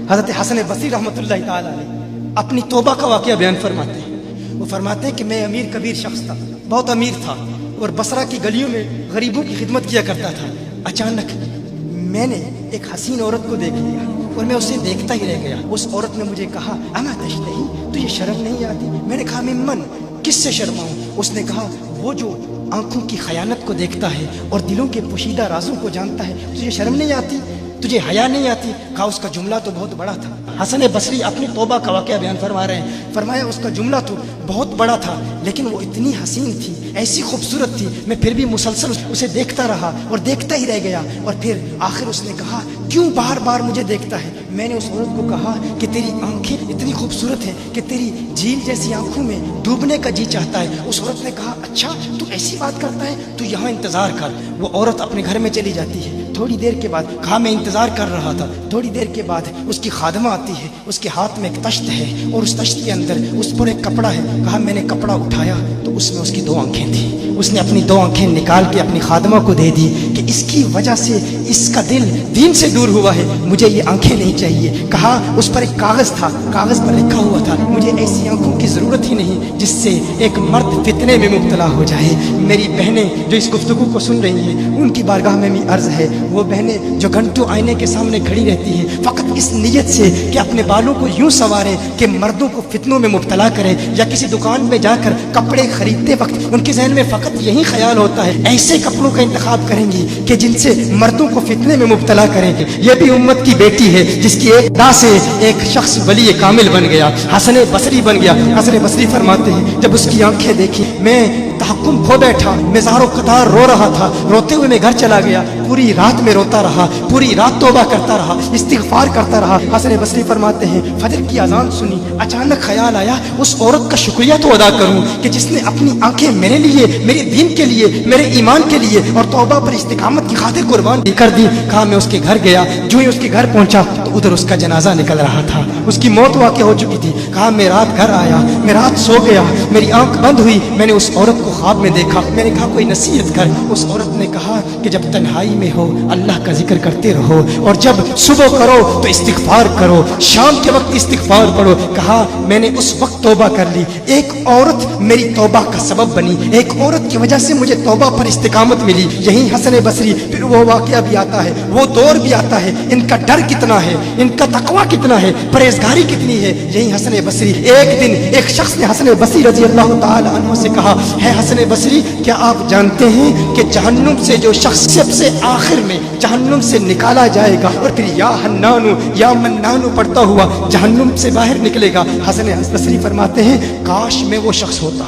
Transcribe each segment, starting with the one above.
حضرت حسن بصری رحمۃ اللہ تعالی علیہ اپنی توبہ کا واقعہ بیان فرماتے ہیں۔ وہ فرماتے ہیں کہ میں امیر کبیر شخص تھا، بہت امیر تھا، اور بصرہ کی گلیوں میں غریبوں کی خدمت کیا کرتا تھا۔ اچانک میں نے ایک حسین عورت کو دیکھ لیا اور میں اسے دیکھتا ہی رہ گیا۔ اس عورت نے مجھے کہا اما تشتہی، تجھے شرم نہیں آتی؟ میں نے کہا ممن، کس سے شرماؤں؟ اس نے کہا وہ جو آنکھوں کی خیانت کو دیکھتا ہے اور دلوں کے پوشیدہ رازوں کو جانتا ہے، تجھے شرم نہیں آتی؟ تجھے حیا نہیں آتی؟ کہا اس کا جملہ تو بہت بڑا تھا۔ حسن بصری اپنی توبہ کا واقعہ بیان فرما رہے ہیں۔ فرمایا اس کا جملہ تو بہت بڑا تھا، لیکن وہ اتنی حسین تھی، ایسی خوبصورت تھی، میں پھر بھی مسلسل اسے دیکھتا رہا اور دیکھتا ہی رہ گیا۔ اور پھر آخر اس نے کہا کیوں بار بار مجھے دیکھتا ہے؟ میں نے اس عورت کو کہا کہ تیری آنکھیں اتنی خوبصورت ہیں کہ تیری جھیل جیسی آنکھوں میں ڈوبنے کا جی چاہتا ہے۔ اس عورت نے کہا اچھا تو ایسی بات کرتا ہے، تو یہاں انتظار کر۔ وہ عورت اپنے گھر میں چلی جاتی ہے۔ تھوڑی دیر کے بعد کہا میں انتظار کر رہا تھا۔ تھوڑی دیر کے بعد اس کی خادمہ آتی ہے، اس کے ہاتھ میں ایک تشت ہے اور اس تشت کے اندر اس پر ایک کپڑا ہے۔ کہا میں نے کپڑا اٹھایا تو اس میں اس کی 2 آنکھیں تھیں۔ اس نے اپنی 2 آنکھیں نکال کے اپنی خادمہ کو دے دی کہ اس کی وجہ سے اس کا دل دین سے دور ہوا ہے، مجھے یہ آنکھیں نہیں چاہیے۔ کہا اس پر ایک کاغذ تھا، کاغذ پر لکھا ہوا تھا مجھے ایسی آنکھوں کی ضرورت ہی نہیں جس سے ایک مرد فتنے میں مبتلا ہو جائے۔ میری بہنیں جو اس گفتگو کو سن رہی ہیں، ان کی بارگاہ میں بھی عرض ہے، وہ بہنیں جو گھنٹوں آئینے کے سامنے کھڑی رہتی ہیں فقط اس نیت سے کہ اپنے بالوں کو یوں سنواریں کہ مردوں کو فتنوں میں مبتلا کریں، یا کسی دکان میں جا کر کپڑے خریدتے وقت ان کے ذہن میں فقط یہی خیال ہوتا ہے ایسے کپڑوں کا انتخاب کریں گی کہ جن سے مردوں کو فتنے میں مبتلا کریں گے۔ یہ بھی امت کی بیٹی ہے جس کی ایک ادا سے ایک شخص ولی کامل بن گیا، حسن بصری بن گیا۔ حسن بصری فرماتے ہیں جب اس کی آنکھیں دیکھی میں تحکم کھو بیٹھا، میں زار و قطار رو رہا تھا۔ روتے ہوئے میں گھر چلا گیا، پوری رات میں روتا رہا، پوری رات توبہ کرتا رہا، استغفار کرتا رہا۔ حسن بصری فرماتے ہیں فجر کی اذان سنی، اچانک خیال آیا اس عورت کا شکریہ تو ادا کروں کہ جس نے اپنی آنکھیں میرے لیے، میرے دین کے لیے، میرے ایمان کے لیے اور توبہ پر استقامت کی خاطر قربان کر دی۔ کہا میں اس کے گھر گیا، جو ہی اس کے گھر پہنچا تو ادھر اس کا جنازہ نکل رہا تھا، اس کی موت واقع ہو چکی تھی۔ کہا میں رات گھر آیا، میں رات سو گیا، میری آنکھ بند ہوئی، میں نے اس عورت کو خواب میں دیکھا۔ میں نے کہا کوئی نصیحت کر۔ اس عورت نے کہا کہ جب تنہائی میں ہو اللہ کا ذکر کرتے رہو، اور جب صبح کرو تو استغفار کرو، شام کے وقت استغفار پڑھو۔ کہا میں نے اس وقت توبہ کر لی، ایک عورت میری توبہ کا سبب بنی، ایک عورت کی وجہ سے مجھے توبہ پر استقامت ملی۔ یہی حسن بصری پھر وہ واقعہ بھی آتا ہے، وہ دور بھی آتا ہے، ان کا ڈر کتنا ہے، ان کا تقوی کتنا ہے، پرہیزگاری کتنی ہے۔ یہی حسن بصری ایک دن ایک شخص نے حسن بصری رضی اللہ تعالی عنہ سے کہا ہے حسن بصری کیا آپ جانتے ہیں کہ جہنم سے جو شخص سب سے آخر میں جہنم سے نکالا جائے گا اور پھر یا حنانو یا منانو پڑھتا ہوا جہنم سے باہر نکلے گا؟ حسن بصری فرماتے ہیں کاش میں وہ شخص ہوتا،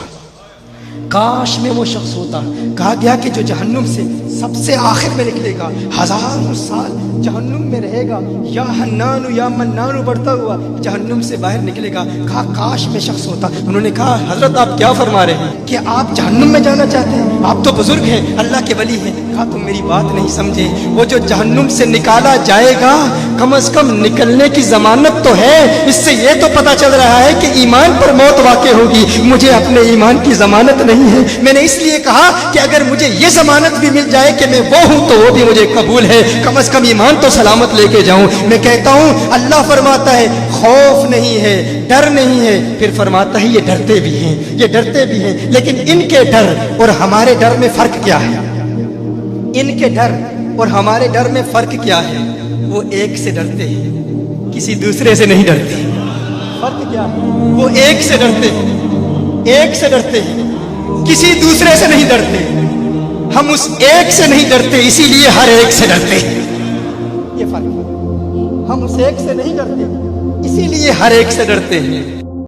کاش میں وہ شخص ہوتا۔ کہا گیا کہ جو جہنم سے سب سے آخر میں نکلے گا، 1000 سال جہنم میں رہے گا، یا حنانو یا منانو بڑھتا ہوا جہنم سے باہر نکلے گا۔ کہا کاش میں شخص ہوتا۔ انہوں نے کہا حضرت آپ کیا فرما رہے ہیں کہ آپ جہنم میں جانا چاہتے ہیں؟ آپ تو بزرگ ہیں، اللہ کے ولی ہیں۔ کہا تم میری بات نہیں سمجھے، وہ جو جہنم سے نکالا جائے گا کم از کم نکلنے کی ضمانت تو ہے، اس سے یہ تو پتا چل رہا ہے کہ ایمان پر موت واقع ہوگی۔ مجھے اپنے ایمان کی ضمانت نہیں ہے، میں نے اس لیے کہا کہ اگر مجھے یہ ضمانت بھی مل جائے کہ میں وہ ہوں تو وہ بھی مجھے قبول ہے، کم از کم ایمان تو سلامت لے کے جاؤں۔ میں کہتا ہوں اللہ فرماتا ہے خوف نہیں ہے، ڈر نہیں ہے، پھر فرماتا ہے یہ ڈرتے بھی ہیں، یہ ڈرتے بھی ہیں، لیکن ان کے ڈر اور ہمارے ڈر میں فرق کیا ہے؟ ان کے ڈر اور ہمارے ڈر میں فرق کیا ہے؟ وہ ایک سے ڈرتے ہیں، کسی دوسرے سے نہیں ڈرتے۔ فرق کیا ہے؟ وہ ایک سے ڈرتے ہیں، ایک سے ڈرتے ہیں، کسی دوسرے سے نہیں ڈرتے۔ ہم اس ایک سے نہیں ڈرتے، اسی لیے ہر ایک سے ڈرتے ہیں۔ یہ فرق ہے، ہم اس ایک سے نہیں ڈرتے، اسی لیے ہر ایک سے ڈرتے ہیں۔